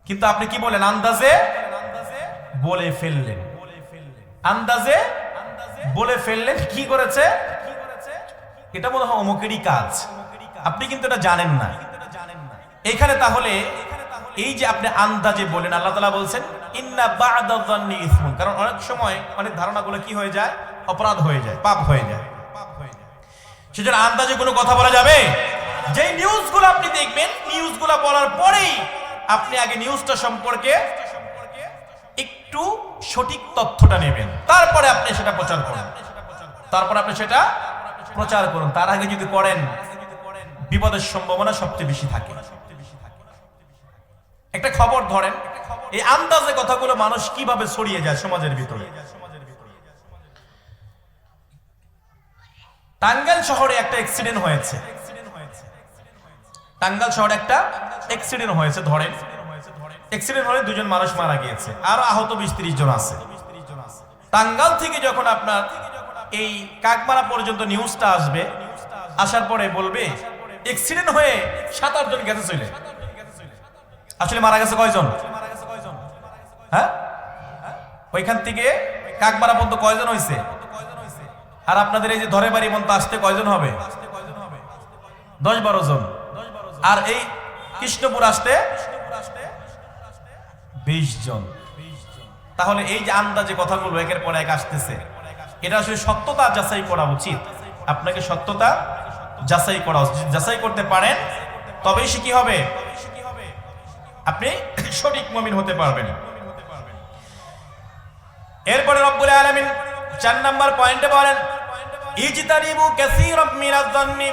কিন্তু আপনি কি বলেন? আন্দাজে বলে ফেললেন, আন্দাজে বলে ফেললেন। কি করেছে? এটা মনে হয় অমুকেরই কাজ, আপনি কিন্তু এটা জানেন না। এখানে তাহলে এই যে আপনি আন্দাজে বলেন, আল্লাহ তাআলা বলছেন ইন্না বা'দায-যন্নি ইসমুন, কারণ অনেক সময় অনেক ধারণাগুলো কি হয়ে যায়? অপরাধ হয়ে যায়, পাপ হয়ে যায়। সেজন্য আন্দাজে কোনো কথা বলা যাবে? যে নিউজগুলো আপনি দেখবেন, নিউজগুলো বলার পরেই আপনি আগে নিউজটা সম্পর্কে একটু সঠিক তথ্যটা নেবেন, তারপরে আপনি সেটা প্রচার করুন, তার আগে যদি করেন বিপদের সম্ভাবনা সবচেয়ে বেশি থাকে। একটা খবর ধরেন, এই আন্দাজে কথাগুলো মানুষ কিভাবে ছড়িয়ে যায় সমাজের ভিতরে। টাঙ্গাইল শহরে একটা অ্যাক্সিডেন্ট হয়েছে, টাঙ্গাইল শহরে একটা অ্যাক্সিডেন্ট হয়েছে, ধরেন অ্যাক্সিডেন্ট হলে 2 জন মানুষ মারা গিয়েছে, আর আহত 20-30 জন আছে। টাঙ্গাইল থেকে যখন আপনার এই কাকমারা পর্যন্ত নিউজটা আসবে, আসার পরে বলবে অ্যাক্সিডেন্ট হয়ে 7-8 জন গেছে চলে। আসলে মারা গেছে কয়জন? হ্যাঁ, ওইখান থেকে কাকমারা পর্যন্ত কয়জন হয়েছে? আর আপনাদের এই যে ধরে বাড়ি পর্যন্ত আসতে কয়জন হবে? 10-12 জন। আর এই কৃষ্ণপুর আসতে 20 জন। তাহলে এই যে আন্দাজে কথাগুলো একের পর এক আসতেছে, এটা আসলে সত্যতা যাচাই করা উচিত। আপনাকে সত্যতা যাচাই করা উচিত, যাচাই করতে পারেন তবেই সে কি হবে? আপনি সঠিক মুমিন হতে পারবেন। এরপরে রব্বুল আলামিন 4 নাম্বার পয়েন্টে বলেন, ইজতানিবু কাসীরাম মিনায-যন্নি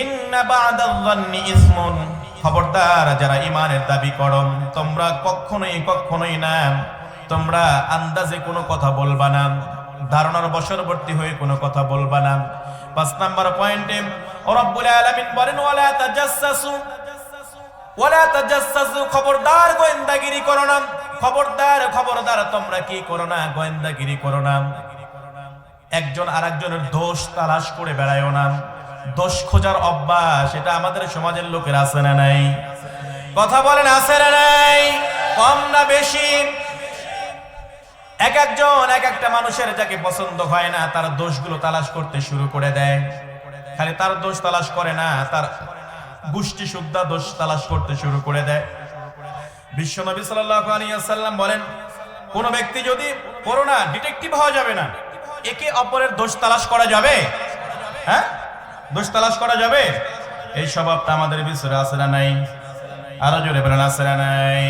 ইন্না বা'দায-যন্নি ইসমুন। খবরদার যারা ঈমানের দাবি করো, তোমরা কখনোই না তোমরা আন্দাজে কোনো কথা বলবা না, ধারণার বশবর্তী হয়ে কোনো কথা বলবা না। 5 নাম্বার পয়েন্টে রব্বুল আলামিন বলেন, ওয়ালা তাজাসসু, খবরদার গোয়েন্দাগিরি করো না, খবরদার তোমরা কি করো না? গোয়েন্দাগিরি করো না। একজন আরেকজনের দোষ তালাশ করে বেড়ায়ও না। দোষ খোঁজার অভ্যাস এটা আমাদের সমাজের লোকের আছে না নাই? কথা বলেন, আছে না নাই? কম না বেশি? এক একজন এক একটা মানুষের যাকে পছন্দ হয় না, তার দোষগুলো তালাশ করতে শুরু করে দেয়। খালি তার দোষ তালাশ করে না, তার গোষ্ঠী সুদ্ধা দোষ তালাশ করতে শুরু করে দেয়। বিশ্বনবী সাল্লাল্লাহু আলাইহি ওয়াসাল্লাম বলেন, কোন ব্যক্তি যদি করোনা ডিটেকটিভ হওয়া যাবে না, একে অপরের দোষ তালাশ করা যাবে? হ্যাঁ, দোষ তালাশ করা যাবে? এই স্বভাবটা আমাদের ভিতরে আছে না নাই? আরো জোরে বলেন, আছে না নাই?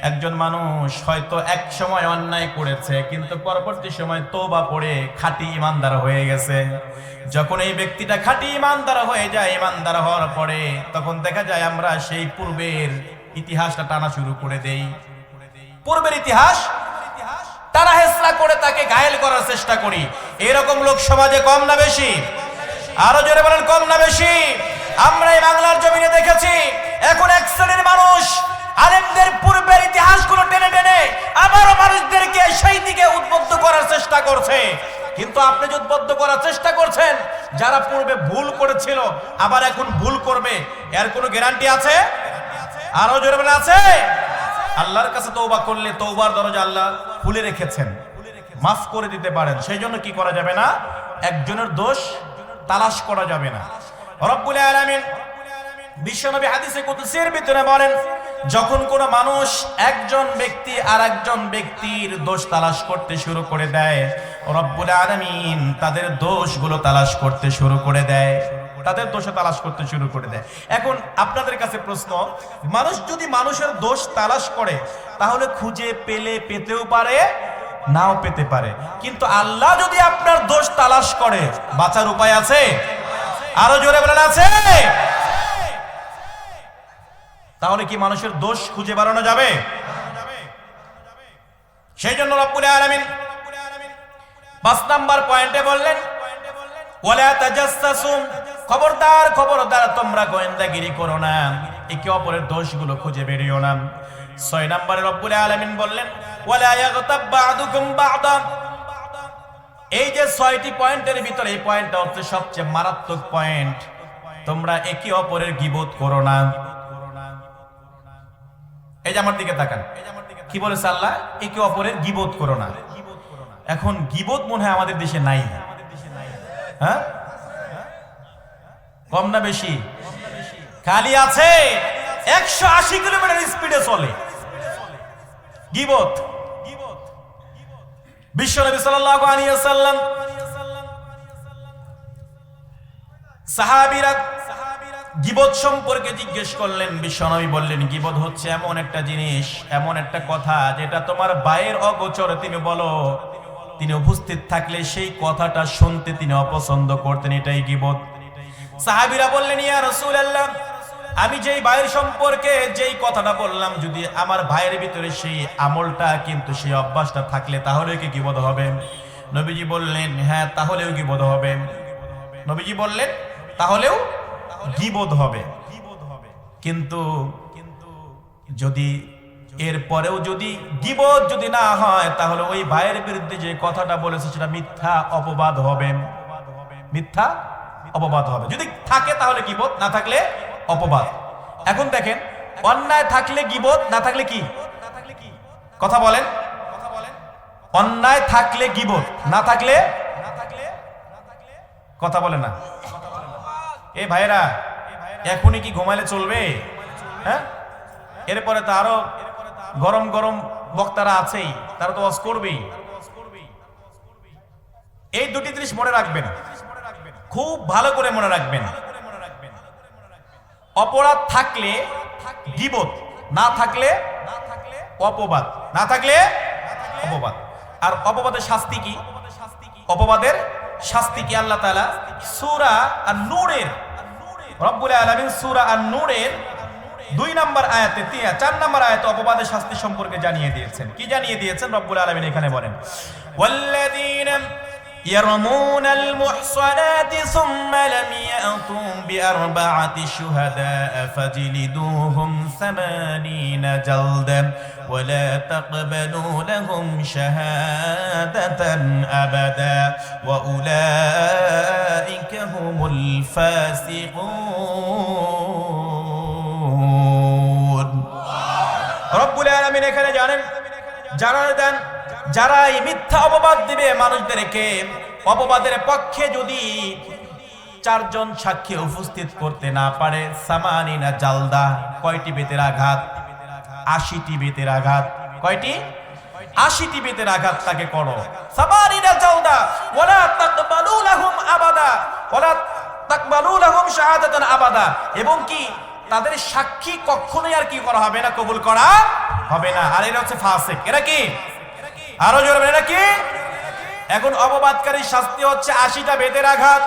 একজন মানুষ হয়তো এক সময় অন্যায় করেছে, কিন্তু পরবর্তী সময় তওবা পড়ে খাঁটি ঈমানদার হয়ে গেছে। যখন এই ব্যক্তিটা খাঁটি ঈমানদার হয়ে যায়, ঈমানদার হওয়ার পরে তখন দেখা যায় আমরা সেই পূর্বের ইতিহাসটা টানা শুরু করে দেই। পূর্বের ইতিহাস টানা হেসরা করে তাকে ঘায়েল করার চেষ্টা করি। এরকম লোক সমাজে কম না বেশি? আরো জোরে বলেন, কম না বেশি? আমরা এই বাংলার জমিনে দেখেছি এখন এক শ্রেণীর মানুষ আলেমদের পূর্বের ইতিহাসগুলো টেনে টেনে আবারও মানুষদেরকে সেই দিকে উদ্বুদ্ধ করার চেষ্টা করছে। কিন্তু আপনি যে উদ্বুদ্ধ করার চেষ্টা করছেন, যারা পূর্বে ভুল করেছিল আবার এখন ভুল করবে, এর কোনো গ্যারান্টি আছে? আরো জোরে বলে আছে? আল্লাহর কাছে তওবা করলে তওবার দরজা আল্লাহ খুলে রেখেছেন, মাফ করে দিতে পারেন। সেই জন্য কি করা যাবে না? একজনের দোষ তালাশ করা যাবে না। রব্বুল আলামিন বিশ্বনবী হাদিসে কুদসির ভিতরে বলেন, যখন কোন মানুষ একজন ব্যক্তি আর একজন ব্যক্তির দোষ তালাশ করতে শুরু করে দেয়, রব্বুল আলামিন তাদের দোষগুলো তালাশ করতে শুরু করে দেয়, তাদের দোষ তালাশ করতে শুরু করে দেয়। এখন আপনাদের কাছে প্রশ্ন, মানুষ যদি মানুষের দোষ তালাশ করে তাহলে খুঁজে পেতেও পারে, নাও পেতে পারে। কিন্তু আল্লাহ যদি আপনার দোষ তালাশ করে, বাঁচার উপায় আছে? আরো জোরে বলেন আছে? তাহলে কি মানুষের দোষ খুঁজে বেড়ানো যাবে? সেই জন্য রব্বুল আলামিন 5 নাম্বার পয়েন্টে বললেন, ওয়ালা তাজাসসু, খবরদার খবরদার তোমরা গোয়েন্দাগিরি করো না, একে অপরের দোষগুলো খুঁজে বেরিও না। 6 নম্বরে রব্বুল আলামিন বললেন, ওয়ালা ইয়াগতাব বা'দুকুম বা'দা। এই যে 6টি পয়েন্টের ভিতরে এই পয়েন্টটা হচ্ছে সবচেয়ে মারাত্মক পয়েন্ট। তোমরা একে অপরের গীবত করো না। এই যে আমার দিকে তাকান, কি বলেছে আল্লাহ? একে অপরের গীবত করো না। এখন গীবত মনে হয় আমাদের দেশে নাই, হ্যাঁ? কম না বেশি? খালি আছে 180 কিলোমিটার স্পিডে চলে গীবত। বিশ্বনবী সাল্লাল্লাহু আলাইহি ওয়াসাল্লাম সাহাবীরা গীবত সম্পর্কে জিজ্ঞেস করলেন। বিশ্বনবী বললেন, গীবত হচ্ছে এমন একটা জিনিস, এমন একটা কথা যেটা তোমার বাইরের অগোচরে তুমি বলো, তিনি উপস্থিত থাকলে সেই কথাটা শুনতে তিনি অপছন্দ করতেন, এটাই গীবত। সাহাবীরা বললেন, ইয়া রাসূলুল্লাহ, আমি যেই ভাইয়ের সম্পর্কে যেই কথাটা বললাম, যদি আমার ভাইয়ের ভিতরে সেই আমলটা কিন্তু সেই অভ্যাসটা থাকলে তাহলে কি গীবত হবে? নবীজি বললেন, হ্যাঁ তাহলেও গীবত হবে। নবীজি বললেন তাহলেও গীবত হবে। কিন্তু যদি এরপরেও যদি গীবত যদি না হয়, তাহলে ওই ভাইয়ের বিরুদ্ধে যে কথাটা বলেছে সেটা মিথ্যা অপবাদ হবে, মিথ্যা অপবাদ হবে। যদি থাকে তাহলে গীবত, না থাকলে অপবাদ। এখন দেখেন, অন্যায় থাকলে গীবত, না থাকলে কি? কথা বলেন। অন্যায় থাকলে গীবত, না থাকলে কথা বলে না। এ ভাইরা, এখনই কি ঘুমাইলে চলবে? হ্যাঁ, এরপরে তো আরো গরম গরম বক্তারা আছেই, তারা তো ওয়াজ করবেই। এই দুটি জিনিস মনে রাখবেন, খুব ভালো করে মনে রাখবেন। অপরাধ থাকলে গীবত, না থাকলে অপবাদ, না থাকলে অপবাদ। আর অপবাদের শাস্তি কি? অপবাদের শাস্তি কি? আল্লাহ তাআলা সূরা আন-নূরের, রব্বুল আলামিন সূরা আন-নূরের 2 নম্বর আয়াতে 4 নম্বর আয়াতে অপবাদের শাস্তি সম্পর্কে জানিয়ে দিয়েছেন। কি জানিয়ে দিয়েছেন রব্বুল আলামিন? এখানে বলেন, ওয়াল্লাযীনা يرمون المحصنات ثم لم يأتوا بأربعة شهداء فاجلدوهم 80 جلدة ولا تقبلوا لهم شهادة أبدا وأولئك هم الفاسقون। رب العالمين এখানে জানেন, জানা দেন, যারা এই মিথ্যা অপবাদ দিবে মানুষদেরকে, অপবাদের পক্ষে যদি 4 জন সাক্ষী উপস্থিত করতে না পারে, 80 জালদা, কয়টি বেতের আঘাত? 80টি বেতের আঘাত। কয়টি? 80টি বেতের আঘাত তাকে করো। 80 জালদা ওয়ালা তাকবালু লাহুম আবাদা ওয়ালা তাকবালু লাহুম শাহাদাতান আবাদা। এবং কি তাদের সাক্ষী কখনোই আর কি করা হবে না, কবুল করা হবে না। আর এরা হচ্ছে ফাসিক। এরা কি? আরো জোরে বলেন, কি? এখন অপবাদকারী শাস্তি হচ্ছে 80টা বেতের আঘাত।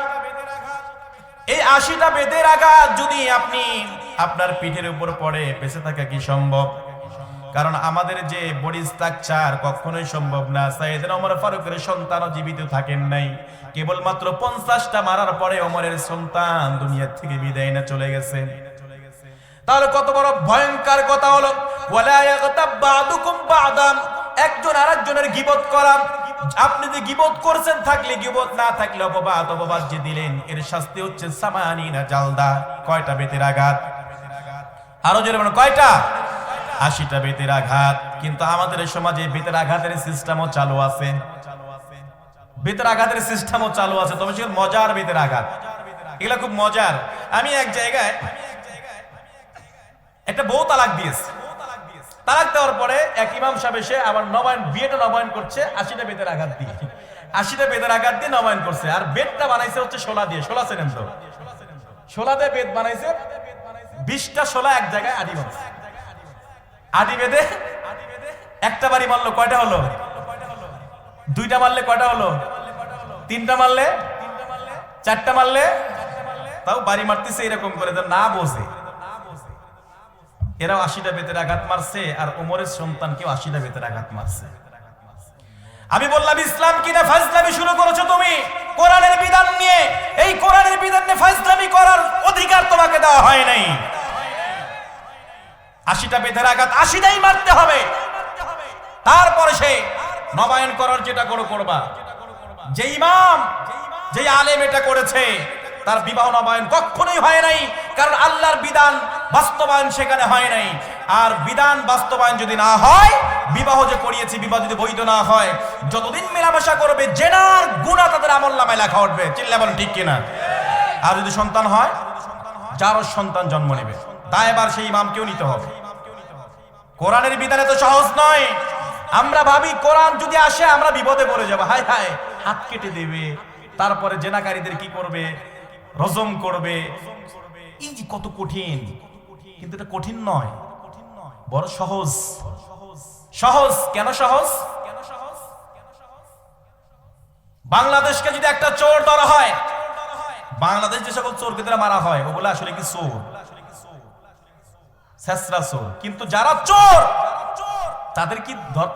এই 80টা বেতের আঘাত যদি আপনি আপনার পিঠের উপর পড়ে, বেঁচে থাকা কি সম্ভব? কারণ আমাদের যে বডি স্ট্রাকচার কখনোই সম্ভব না। সাইয়েদনা ওমর ফারুকের সন্তানও জীবিত থাকেন নাই, কেবলমাত্র 50টা মারার পরে ওমরের সন্তান দুনিয়া থেকে বিদায় না চলে গেছে। তাহলে কত বড় ভয়ঙ্কর কথা হলো, ওয়ালা ইয়াগতাব বা'দুকুম বা'দাম, একজন আরেকজনের গীবত করা। আপনি যে গীবত করছেন থাকলে গীবত, না থাকলে অপবাদ যে দিলেন, এর শাস্তি হচ্ছে সামানিনা জালদা, কয়টা বেতের আঘাত? আরো জোরে বলুন, কয়টা? 80টা বেতের আঘাত। কিন্তু আমাদের সমাজে বেতের আঘাতের সিস্টেমও চালু আছে, বেতের আঘাতের সিস্টেমও চালু আছে, তবে সেগুলো মজার বেতের আঘাত, এগুলা খুব মজার। আমি এক জায়গায় একটা বউ তালাক দিয়েছে, তালাক দেওয়ার পরে এক ইমাম সাহেব এসে আবার বিয়েটা নবায়ন করছে 80টা বেতের আঘাত দিয়ে, 80টা বেতের আঘাত দিয়ে নবায়ন করছে। আর বেতটা বানাইছে হচ্ছে শোলা দিয়ে, শোলা চেনেন তো, শোলা দিয়ে বেত বানাইছে, 20টা শোলা এক জায়গায় আডি বানাইছে, আডি বেঁধে একটা বাড়ি মারলো, কয়টা হলো? 2টা মারলে কয়টা হলো? 3টা মারলে, 4টা মারলে, তাও বাড়ি মারতেছে এরকম করে না বোঝে। এরাও 80টা বেতের আঘাত মারছে, আর ওমরের সন্তানকেও 80টা বেতের আঘাত মারছে। আমি বললাম, ইসলাম কিনা ফাজলামি শুরু করেছো তুমি কোরআনের বিধান নিয়ে? এই কোরআনের বিধান নিয়ে ফাজলামি করার অধিকার তোমাকে দেওয়া হয় নাই। 80টা বেতের আঘাত 80টাই মারতে হবে, তারপরে সে নবায়ন করার যেটা করবা। যে ইমাম, যে আলেম এটা করেছে, তার বিবাহ নবায়ন কখনোই হয় নাই, কারণ আল্লাহর বিধান বাস্তবায়ন সেখানে হয় নাই। আর বিধান বাস্তবায়ন যদি না হয়, বিবাহ যে করিয়েছে বিবাহ যদি বৈধ না হয়, যতদিন মেলামেশা করবে জেনার গুনাহ তাদের আমলনামায় লেখা উঠবে। চিল্লা বলেন ঠিক কিনা? আর যদি সন্তান হয়, যারও সন্তান জন্ম নেবে, দায়ভার সেই ইমামকেও নিতে হবে। কোরআনের বিধানে তো সহজ নয়। আমরা ভাবি কোরআন যদি আসে আমরা বিপদে পড়ে যাবো, হায় হায় হাত কেটে দেবে, তারপরে জেনাকারীদের কি করবে? রজম করবে। এই যে কত কঠিন, কিন্তু এটা কঠিন নয়, বড় সহজ। সহজ কেন? সহজ বাংলাদেশকে যদি একটা চোর ধরা হয়, বাংলাদেশ যে সকল চোরকে দ্বারা মারা হয় ওগুলো আসলে কি চোর? ছেসরা চোর। কিন্তু যারা চোর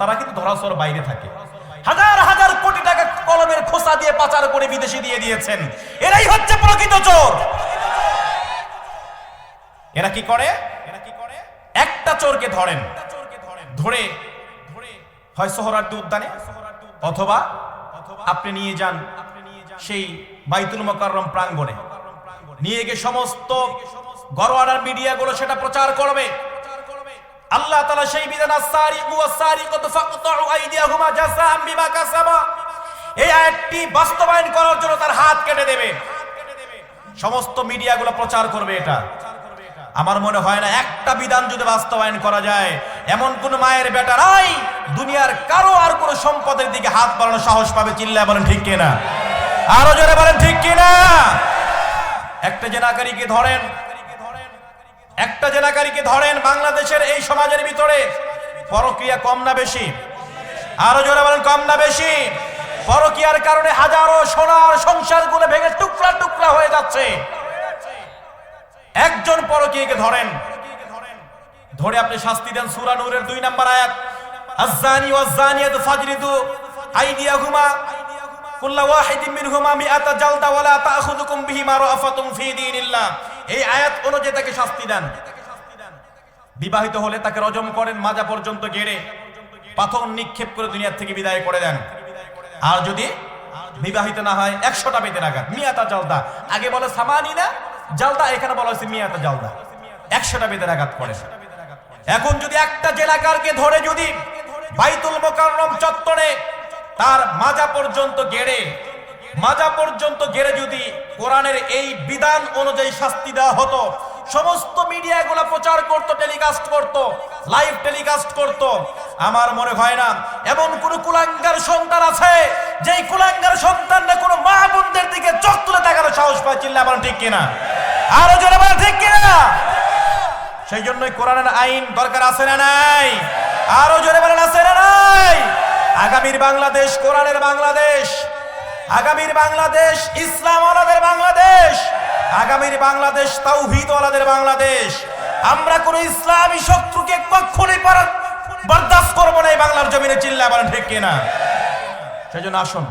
তারা কিন্তু ধরা চোর বাইরে থাকে। হাজার হাজার কোটি টাকা কলমের খোসা দিয়ে পাচার করে বিদেশে দিয়ে দিয়েছেন, এরাই হচ্ছে প্রকৃত চোর। এরা কি করে? একটা চোরকে ধরেন, ধরে হয় সোহরাওয়ার্দী উদ্যানে, অথবা আপনি নিয়ে যান সেই বাইতুল মুকাররম প্রাঙ্গণে, নিয়ে গিয়ে সমস্ত গরওয়ানার মিডিয়াগুলো সেটা প্রচার করবে। আল্লাহ তাআলা সেই বিধান, আস-সারিকু ওয়াস-সারিকাতু ফাকতাউ আইদিয়াহুমা জাযাআম বিমা কাসাবা, এই আয়াতটি বাস্তবায়ন করার জন্য তার হাত কেটে দেবে। সমস্ত মিডিয়াগুলো প্রচার করবে এটা। আমার মনে হয় না একটা বিধান যদি বাস্তবায়ন করা যায়, এমন কোন মায়ের বেটা নাই দুনিয়ার কারো আর কোন সম্পদের দিকে হাত বাড়ানোর সাহস পাবে। চিল্লায় বলেন ঠিক কিনা? আরো জোরে বলেন ঠিক কিনা? একটা জেনাকারীকে ধরেন, একটা জেনাকারীকে ধরেন, বাংলাদেশের এই সমাজের ভিতরে পরকীয়া কম না বেশি? আরো জোরে বলেন কম না বেশি? পরকীয়ার কারণে হাজারো সোনার সংসারগুলো ভেঙে টুকরা টুকরা হয়ে যাচ্ছে। একজন পরকীয়াকে ধরেন, ধরে আপনি শাস্তি দেন। সূরা নূরের 2 নম্বর আয়াত, আয-যানি ওয়াজ-যানিয়াতু ফাজরিদু আইদিয়াহুমা কুল্লা ওয়াহিদিন মিনহুমা মিআতা জালদা ওয়ালা তা'খুযুকুম বিহিমা রাফাতুম ফি দীনিল্লাহ। এই আয়াত অনুযায়ী তাকে শাস্তি দেন। বিবাহিত হলে তাকে রজম করেন, মাজা পর্যন্ত গেড়ে পাথর নিক্ষেপ করে দুনিয়া থেকে বিদায় করে দেন। আর যদি বিবাহিত না হয় 100টা বেতের আঘাত, মিআতা জালদা। আগে বলে সামানিনা জালদা, এখানে বলা হয়েছে মিআতা জালদা, 100টা বেতের আঘাত করে। এখন যদি একটা জেলাকারকে ধরে যদি বাইতুল মুকাররম চত্বরে তার মাজা পর্যন্ত গেড়ে যদি কোরআনের এই বিধান অনুযায়ী শাস্তি দেওয়া হতো, সমস্ত মিডিয়াগুলো প্রচার করত, টেলিকাস্ট করত, লাইভ টেলিকাস্ট করত, আমার মনে হয় না এমন কোন কুলাঙ্গার সন্তান আছে যেই কুলাঙ্গার সন্তানরা কোন মা বোনদের দিকে চোখ তুলে তাকানোর সাহস পায়। চিল্লায় বলেন ঠিক কিনা? আরো জোরে বলেন ঠিক কিনা? সেই জন্যই কোরআনের আইন দরকার আছে না নাই? আরো জোরে বলেন আছে না নাই? আগামীর বাংলাদেশ কোরআনের বাংলাদেশ, আগামীর বাংলাদেশ ইসলাম ওয়ালাদের বাংলাদেশ, আগামীর বাংলাদেশ তাওহীদ ওয়ালাদের বাংলাদেশ। আমরা কোন ইসলামী শত্রুকে কখনোই বরদাস্ত করবো না এই বাংলার জমিনে, চিল্লা বলেন ঠিক কিনা? সেজন্য আসুন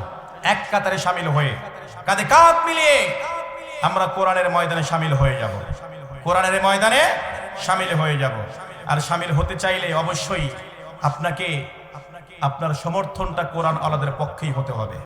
এক কাতারে শামিল হয়ে, কাঁধে কাঁধ মিলিয়ে আমরা কোরআনের ময়দানে শামিল হয়ে যাব, কোরআনের ময়দানে শামিল হয়ে যাব। আর শামিল হতে চাইলে অবশ্যই আপনাকে আপনার সমর্থনটা কোরআন আলাদের পক্ষেই হতে হবে।